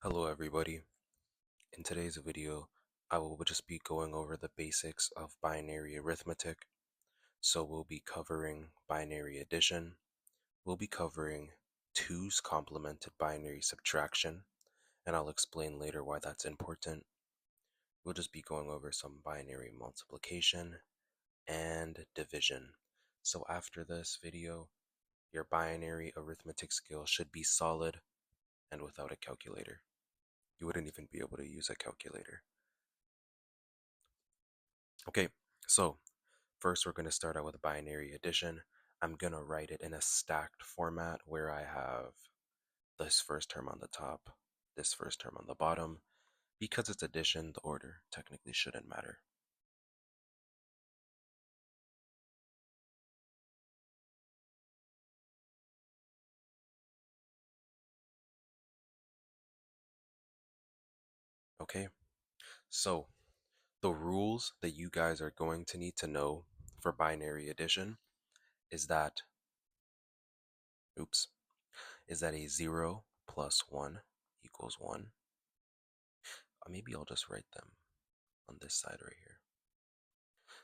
Hello everybody. In today's video, I will just be going over the basics of binary arithmetic. So we'll be covering binary addition, we'll be covering 2's complemented binary subtraction, and I'll explain later why that's important. We'll just be going over some binary multiplication and division. So after this video, your binary arithmetic skill should be solid and without a calculator. You wouldn't even be able to use a calculator. Okay, so first we're going to start out with binary addition. I'm going to write it in a stacked format where I have this first term on the top, this first term on the bottom. Because it's addition, the order technically shouldn't matter. Okay, so the rules that you guys are going to need to know for binary addition is that, is that a 0 plus 1 equals 1. Maybe I'll just write them on this side right here.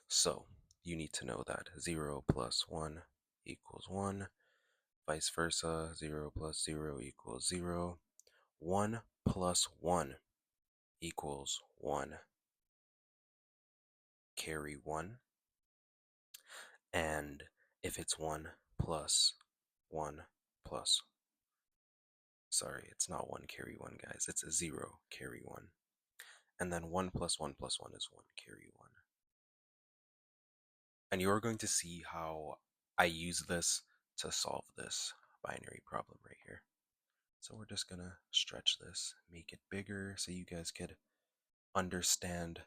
So you need to know that 0 plus 1 equals 1, vice versa, 0 plus 0 equals 0, 1 plus 1 equals 1, carry 1, and if it's 1 plus 1 plus, sorry, it's not 1 carry 1, guys, it's a 0 carry 1, and then 1 plus 1 plus 1 is 1 carry 1. And you're going to see how I use this to solve this binary problem right here. So we're just gonna stretch this, make it bigger so you guys could understand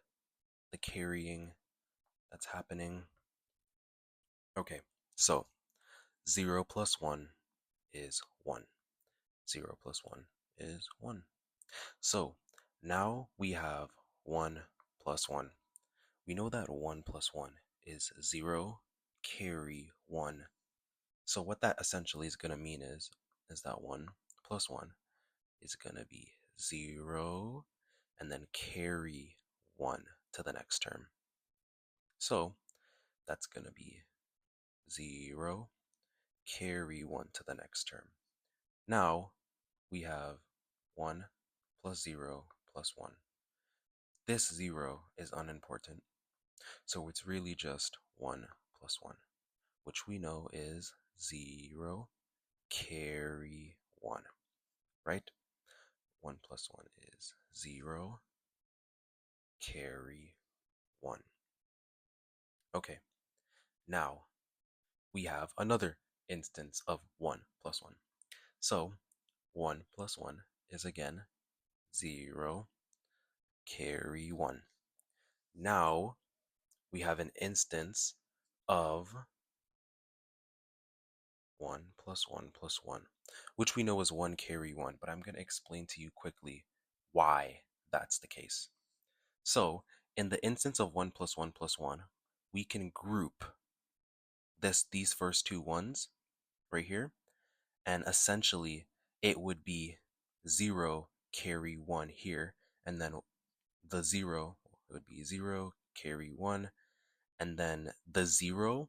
the carrying that's happening. Okay, so 0 plus 1 is 1. 0 plus 1 is 1. So now we have 1 plus 1. We know that 1 plus 1 is 0 carry 1. So what that essentially is going to mean is that 1 plus 1 is going to be 0 and then carry 1 to the next term. So that's going to be 0 carry 1 to the next term. Now we have 1 plus 0 plus 1. This 0 is unimportant, so it's really just 1 plus 1, which we know is 0 carry 1, right? 1 plus 1 is 0 carry 1. Okay, now we have another instance of 1 plus 1. So 1 plus 1 is again 0 carry 1. Now we have an instance of 1 plus 1 plus 1, which we know is 1 carry 1, but I'm going to explain to you quickly why that's the case. So in the instance of 1 plus 1 plus 1, we can group these first two ones right here, and essentially it would be 0 carry 1 here, and then the 0 would be 0 carry 1, and then the 0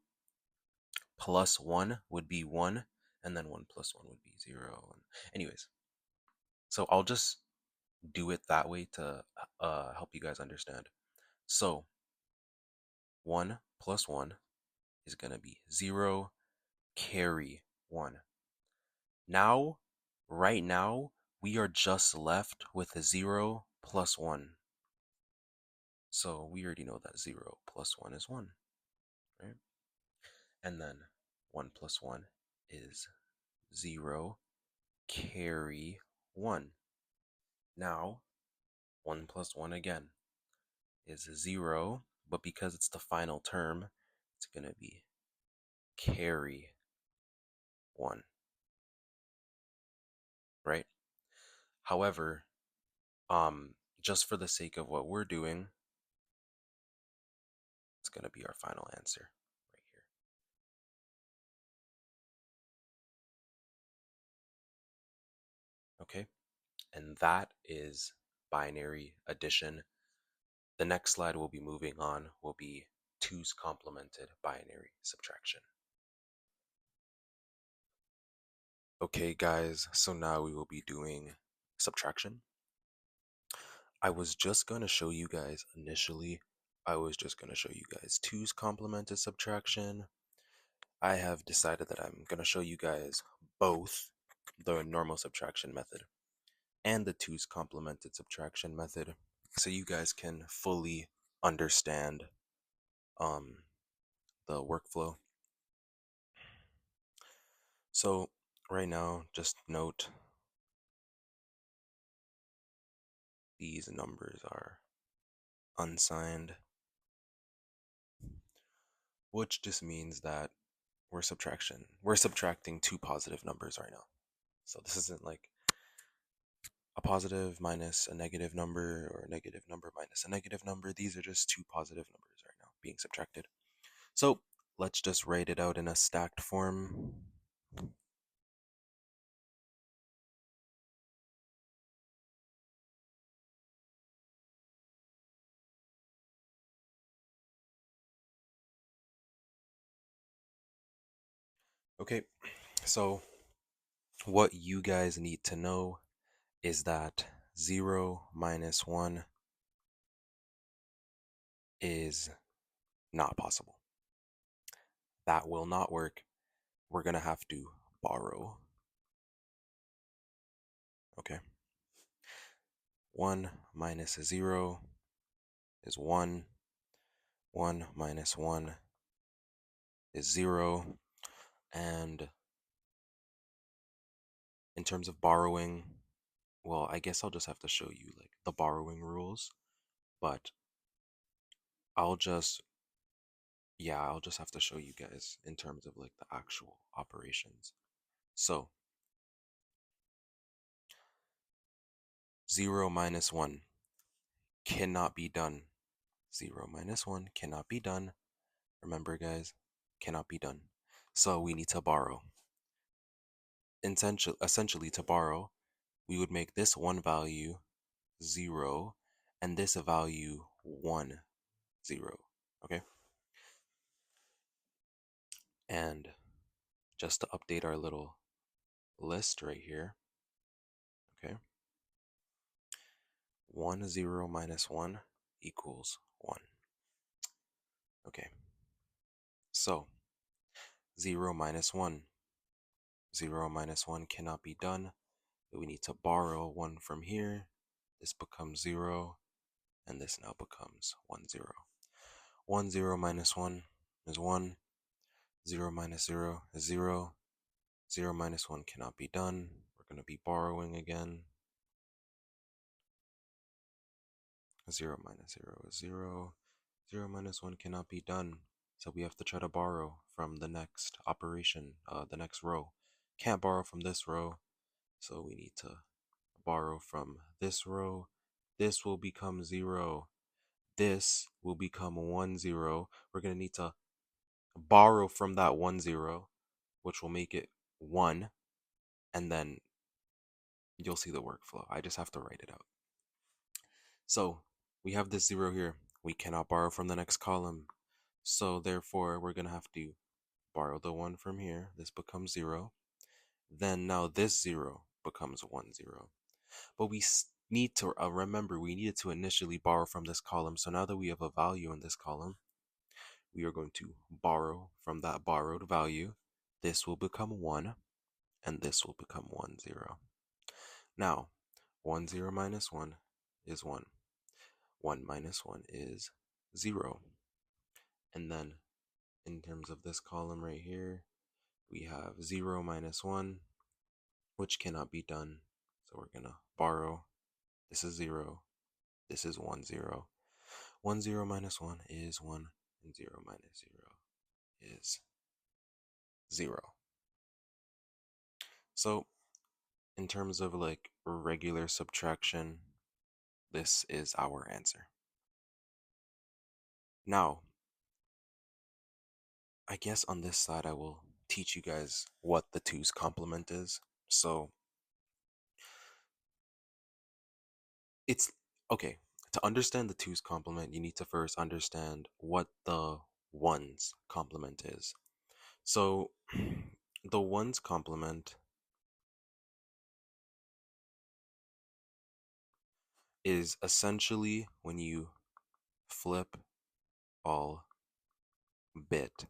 plus 1 would be 1, and then 1 plus 1 would be 0. Anyways, so I'll just do it that way to help you guys understand. So 1 plus 1 is going to be 0 carry 1. Now, right now, we are just left with a 0 plus 1. So we already know that 0 plus 1 is 1, right? And then 1 plus 1 is 0 carry 1. Now, 1 plus 1 again is 0, but because it's the final term, it's going to be carry 1, right? However, just for the sake of what we're doing, it's going to be our final answer right here. Okay? and that is binary addition. The next slide we'll be moving on will be 2's complemented binary subtraction. Okay guys, so now we will be doing subtraction. I was just going to show you guys initially, I was just going to show you guys 2's complemented subtraction. I have decided that I'm going to show you guys both the normal subtraction method and the 2's complemented subtraction method so you guys can fully understand the workflow. So right now, just note these numbers are unsigned, which just means that we're subtracting two positive numbers right now. So this isn't like a positive minus a negative number or a negative number minus a negative number. These are just two positive numbers right now being subtracted. So let's just write it out in a stacked form. Okay, so what you guys need to know is that 0 minus 1 is not possible. That will not work. We're going to have to borrow. Okay. 1 minus 0 is 1. 1 minus 1 is 0. And in terms of borrowing, well, I guess I'll just have to show you like the borrowing rules, but I'll just have to show you guys in terms of like the actual operations. So 0 minus 1 cannot be done. 0 minus 1 cannot be done. Remember guys, cannot be done. So we need to borrow. Essentially to borrow, we would make this one value 0 and this a value 1, 0. Okay? And just to update our little list right here, okay? 1, 0 minus 1 equals 1. Okay. So 0 minus 1. 0 minus 1 cannot be done. We need to borrow 1 from here. This becomes 0, and this now becomes 1, 0. 1, 0 minus 1 is 1. 0 minus 0 is 0. 0 minus 1 cannot be done. We're going to be borrowing again. 0 minus 0 is 0. 0 minus 1 cannot be done. So we have to try to borrow from the next operation, the next row. Can't borrow from this row, so we need to borrow from this row. This will become 0. This will become 1, 0. We're going to need to borrow from that 1, 0, which will make it 1, and then you'll see the workflow. I just have to write it out. So we have this 0 here. We cannot borrow from the next column. So therefore, we're going to have to borrow the 1 from here. This becomes 0. Then now this 0 becomes 1, 0. But we need to remember we needed to initially borrow from this column. So now that we have a value in this column, we are going to borrow from that borrowed value. This will become 1, and this will become 1, 0. Now, 1, 0 minus 1 is 1. 1 minus 1 is 0. And then in terms of this column right here, we have 0 minus 1, which cannot be done. So we're going to borrow. This is 0. This is 1, 0. 1, 0 minus 1 is 1, and 0 minus 0 is 0. So in terms of like regular subtraction, this is our answer. Now, I guess on this side, I will teach you guys what the 2's complement is. So it's okay. To understand the two's complement, you need to first understand what the one's complement is. So the one's complement is essentially when you flip all bit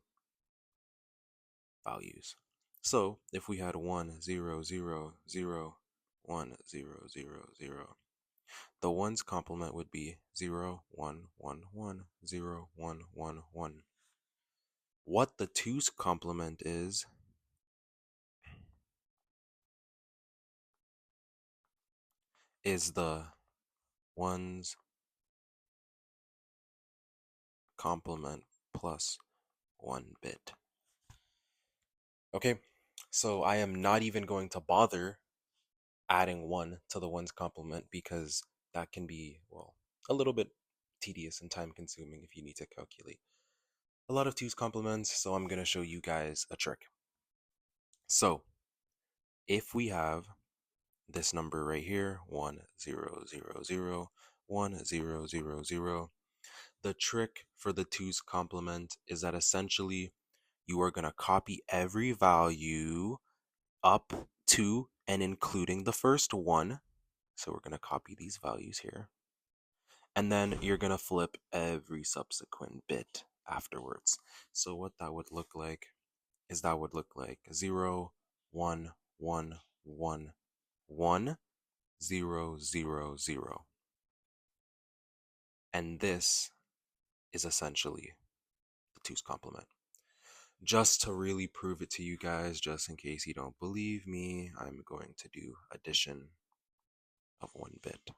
values. So if we had 1 0 0 0 1 0 0 0, the one's complement would be 0 1 1 1 0 1 1 1. What the two's complement is the one's complement plus 1 bit. Okay, so I am not even going to bother adding 1 to the one's complement because that can be, well, a little bit tedious and time consuming if you need to calculate a lot of two's complements. So I'm going to show you guys a trick. So if we have this number right here, 1 0 0 0 1 0 0 0, the trick for the two's complement is that essentially you are going to copy every value up to and including the first one. So we're going to copy these values here. And then you're going to flip every subsequent bit afterwards. So what that would look like is that would look like 0 1 1 1 1 0 0 0. And this is essentially the two's complement. Just to really prove it to you guys, just in case you don't believe me, I'm going to do addition of 1 bit.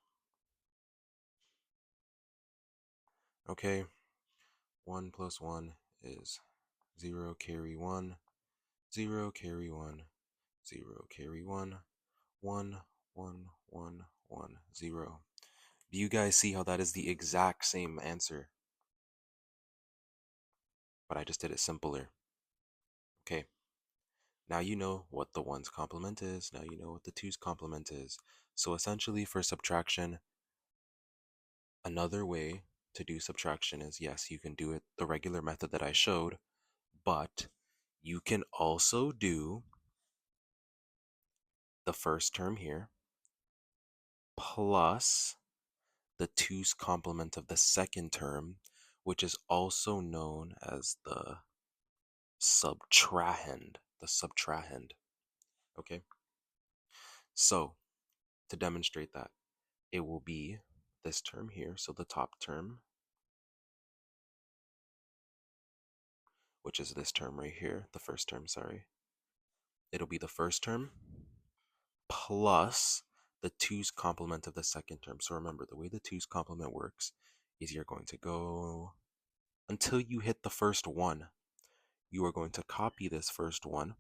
Okay, 1 plus 1 is 0 carry 1, 0 carry 1, 0 carry 1, 1 1 1 1 0. Do you guys see how that is the exact same answer? But I just did it simpler. Okay, now you know what the one's complement is. Now you know what the two's complement is. So essentially for subtraction, another way to do subtraction is, yes, you can do it the regular method that I showed, but you can also do the first term here plus the two's complement of the second term, which is also known as the subtrahend. The subtrahend. Okay? So, to demonstrate that, it will be this term here. So, the top term, which is this term right here, the first term, sorry. It'll be the first term plus the two's complement of the second term. So, remember, the way the two's complement works is you're going to go until you hit the first one. You are going to copy this first one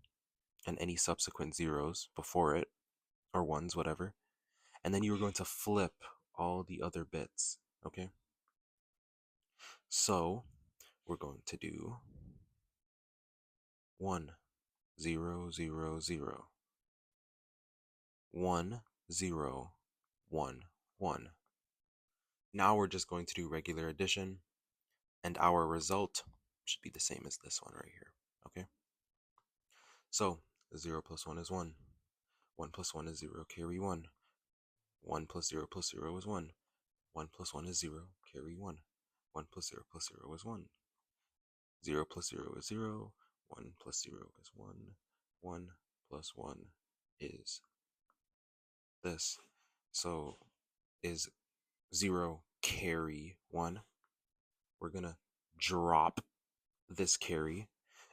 and any subsequent zeros before it, or ones, whatever, and then you are going to flip all the other bits, okay? So we're going to do 1 0 0 0 1 0 1 1. Now we're just going to do regular addition, and our result should be the same as this one right here, okay? So 0 plus 1 is 1. 1 plus 1 is 0, carry 1. 1 plus 0 plus 0 is 1. 1 plus 1 is 0, carry 1. 1 plus 0 plus 0 is 1. 0 plus 0 is 0. 1 plus 0 is 1. 1 plus 1 is this. So is 0 carry 1. We're going to drop this carry,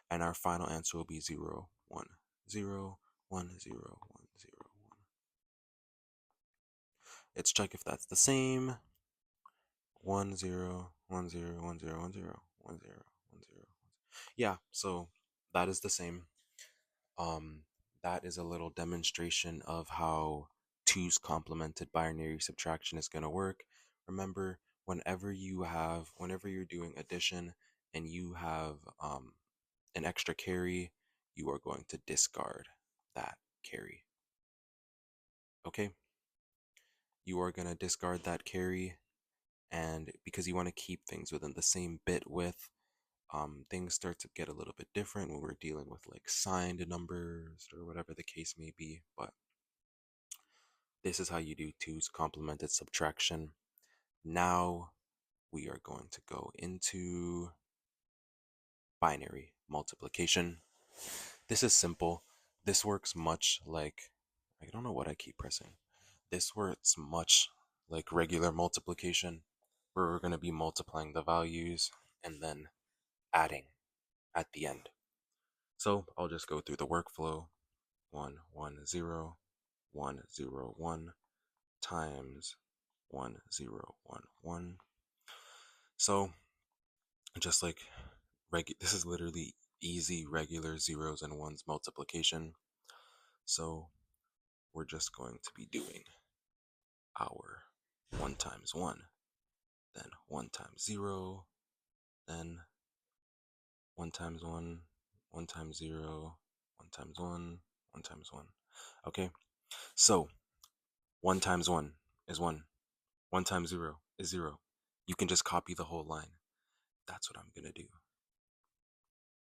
and our final answer will be 0 1 0 1 0 1 0 1. Let's check if that's the same. 1 0 1 0 1 0 1 0 1 0 1 0. Yeah, so that is the same. That is a little demonstration of how two's complemented binary subtraction is going to work. Remember, whenever you're doing addition and you have an extra carry, you are going to discard that carry. Okay? you are going to discard that carry, and because you want to keep things within the same bit width, things start to get a little bit different when we're dealing with like signed numbers or whatever the case may be. But this is how you do 2's complemented subtraction. Now we are going to go into binary multiplication. This is simple. This works much like, I don't know what I keep pressing. This works much like regular multiplication, where we're going to be multiplying the values and then adding at the end. So I'll just go through the workflow. 1, 1, 0, 1, 0, 1 times 1, 0, 1, 1. So just like this is literally easy regular zeros and ones multiplication. So we're just going to be doing our 1 times 1, then 1 times 0, then 1 times 1, 1 times 0, 1 times 1, 1 times 1. Okay, so 1 times 1 is 1. 1 times 0 is 0. You can just copy the whole line. That's what I'm going to do.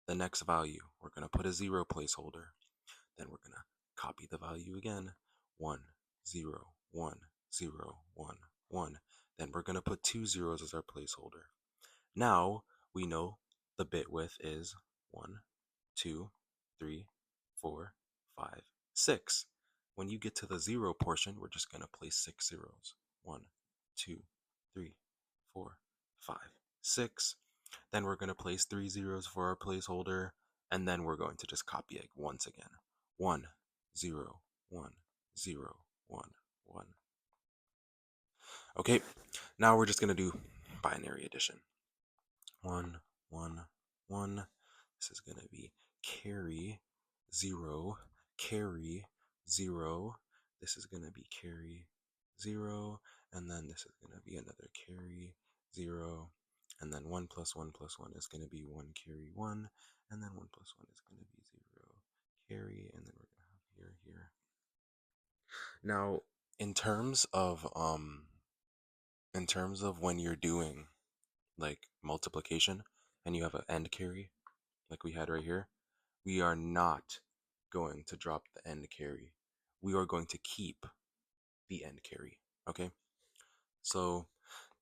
The next value, we're going to put a 0 placeholder. Then we're going to copy the value again. 1, 0, 1, 0, 1, 1. Then we're going to put 2 zeros as our placeholder. Now we know the bit width is 1, 2, 3, 4, 5, 6. When you get to the 0 portion, we're just going to place 6 zeros. 1, 2, 3, 4, 5, 6. Then we're going to place 3 zeros for our placeholder, and then we're going to just copy it once again. 1, 0, 1, 0, 1, 1. Okay, now we're just going to do binary addition. 1, 1, 1. This is going to be carry 0, carry 0. This is going to be carry 0, and then this is going to be another carry 0, and then 1 plus 1 plus 1 is going to be 1 carry 1, and then 1 plus 1 is going to be 0 carry, and then we're going to have here. Now, in terms of when you're doing like multiplication and you have an end carry like we had right here, we are not going to drop the end carry. We are going to keep the end carry. Okay, so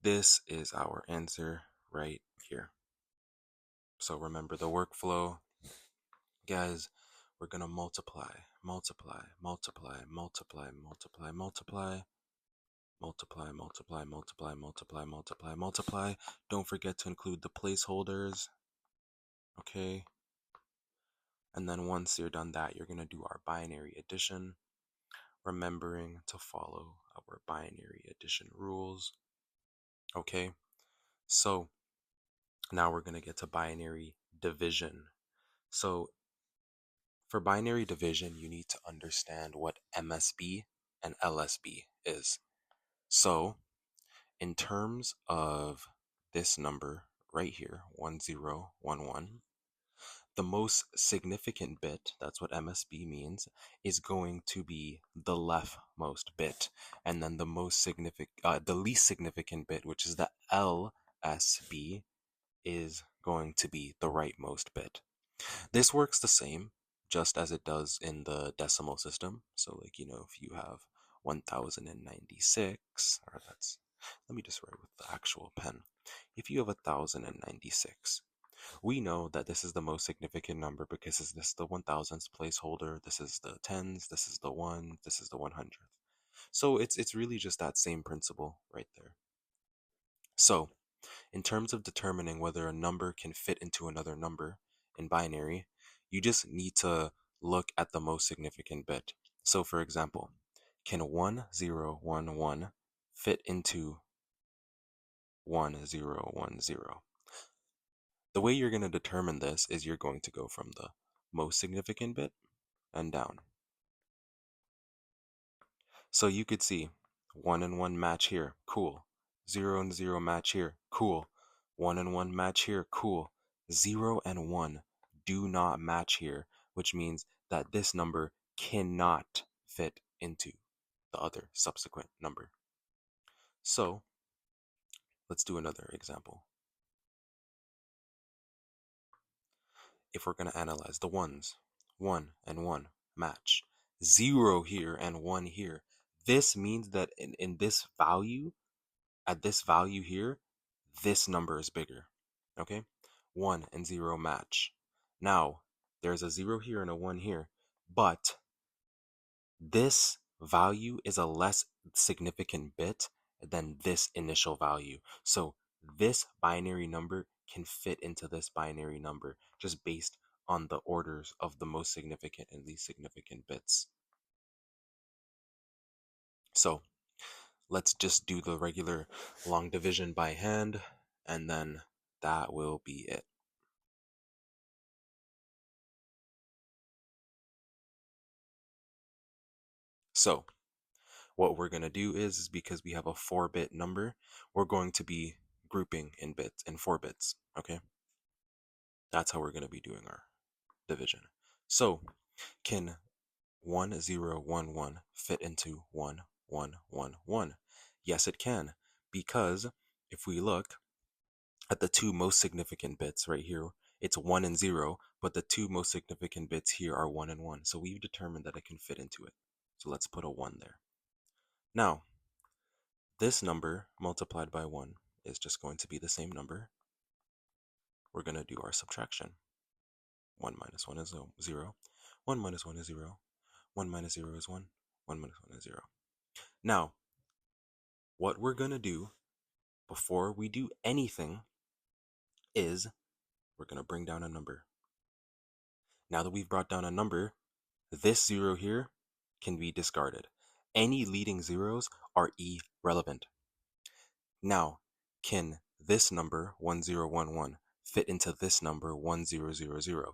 this is our answer right here. So remember the workflow, guys. We're gonna multiply, multiply, multiply, multiply, multiply, multiply, multiply, multiply, multiply, multiply, multiply, multiply. Don't forget to include the placeholders. Okay, and then once you're done that, you're gonna do our binary addition, remembering to follow our binary addition rules. Okay, so now we're gonna get to binary division. So for binary division, you need to understand what MSB and LSB is. So in terms of this number right here, 1011, the most significant bit, that's what MSB means, is going to be the leftmost bit. And then the least significant bit, which is the LSB, is going to be the rightmost bit. This works the same just as it does in the decimal system. So like, if you have 1096, or let me just write with the actual pen. If you have 1096, we know that this is the most significant number because this is the 1000th placeholder, this is the tens, this is the one, this is the 100th. So it's really just that same principle right there. So in terms of determining whether a number can fit into another number in binary, you just need to look at the most significant bit. So for example, can 1011 fit into 1010? The way you're going to determine this is you're going to go from the most significant bit and down. So you could see 1 and 1 match here, cool. 0 and 0 match here, cool. 1 and 1 match here, cool. 0 and 1 do not match here, which means that this number cannot fit into the other subsequent number. So let's do another example. If we're going to analyze the ones, 1 and 1 match, 0 here and 1 here, this means that in this value, at this value here, this number is bigger. Okay? 1 and 0 match. Now, there's a 0 here and a 1 here, but this value is a less significant bit than this initial value. So this binary number can fit into this binary number just based on the orders of the most significant and least significant bits. So let's just do the regular long division by hand, and then that will be it. So what we're going to do is because we have a 4-bit number, we're going to be grouping in bits, in 4 bits, okay? That's how we're going to be doing our division. So can 1 0 1 1 fit into 1 1 1 1? Yes, it can, because if we look at the 2 most significant bits right here, it's 1 and 0, but the 2 most significant bits here are 1 and 1. So we've determined that it can fit into it. So let's put a 1 there. Now, this number multiplied by 1 is just going to be the same number. We're going to do our subtraction. 1 minus 1 is 0. 1 minus 1 is 0. 1 minus 0 is 1. 1 minus 1 is 0. Now, what we're going to do before we do anything is we're going to bring down a number. Now that we've brought down a number, this 0 here can be discarded. Any leading zeros are irrelevant. Now, can this number 1011 fit into this number 1000?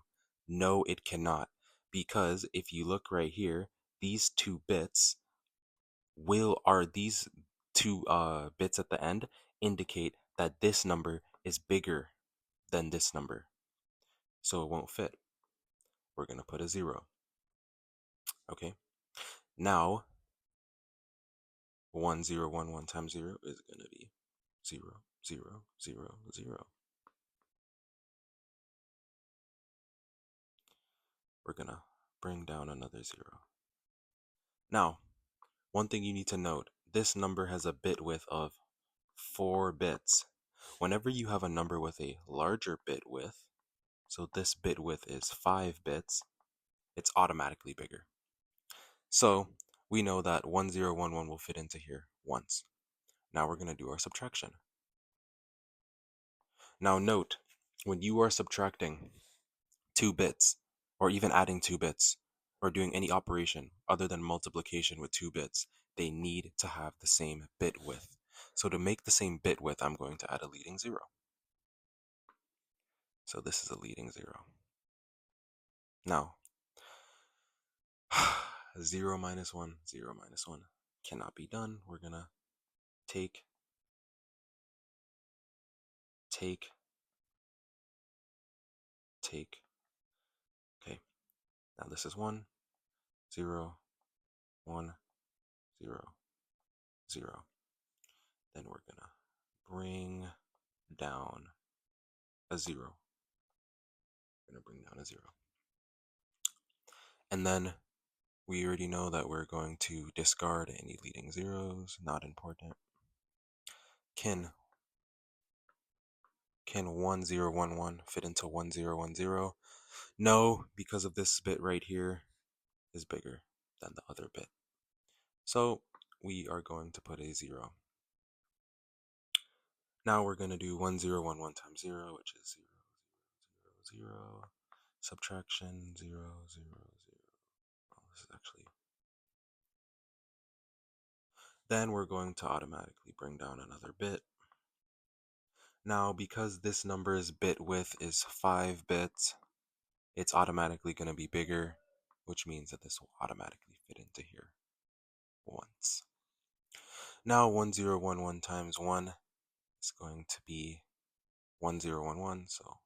No, it cannot, because if you look right here, these 2 bits these 2 bits at the end indicate that this number is bigger than this number, so it won't fit. We're gonna put a 0. Okay, now 1011 times 0 is gonna be 0 0 0 0. We're gonna bring down another 0. Now, one thing you need to note, this number has a bit width of 4 bits. Whenever you have a number with a larger bit width, so this bit width is 5 bits, it's automatically bigger. So we know that 1011 will fit into here once. Now we're going to do our subtraction. Now note, when you are subtracting 2 bits, or even adding 2 bits, or doing any operation other than multiplication with 2 bits, they need to have the same bit width. So to make the same bit width, I'm going to add a leading 0. So this is a leading 0. Now, 0 minus 1, 0 minus 1 cannot be done. We're going to take. Okay, now this is 1, 0, 1, 0, 0. Then we're going to bring down a 0. We're going to bring down a 0. And then we already know that we're going to discard any leading zeros, not important. Can 1011 fit into 1010? No, because of this bit right here is bigger than the other bit. So we are going to put a 0. Now we're going to do 1011 times 0, which is 0, 0, 0, 0. Subtraction 0, 0, 0. Oh, this is actually. Then we're going to automatically bring down another bit. Now, because this number's bit width is 5 bits, it's automatically going to be bigger, which means that this will automatically fit into here once. Now 1011 times 1 is going to be 1011, so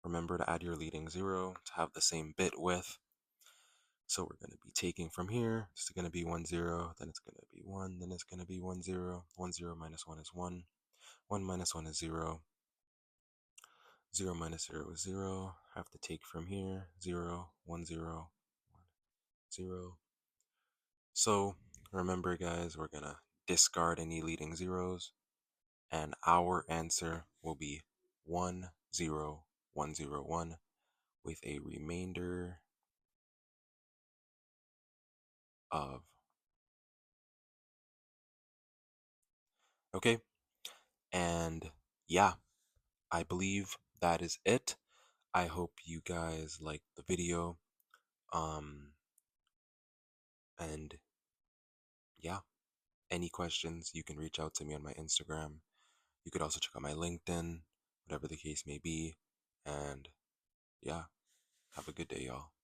remember to add your leading 0 to have the same bit width. So we're going to be taking from here, it's going to be 10, then it's going to be 1, then it's going to be 1, 0. 1, 0 minus 1 is 1. 1 minus 1 is 0. 0 minus 0 is 0. Have to take from here. 0, 1, 0, 1, 0. So remember, guys, we're going to discard any leading zeros, and our answer will be 1, 0, 1, 0, 1, with a remainder of. Okay, and yeah, I believe that is it. I hope you guys liked the video. And yeah, any questions, you can reach out to me on my Instagram. You could also check out my LinkedIn, whatever the case may be. And yeah, have a good day, y'all.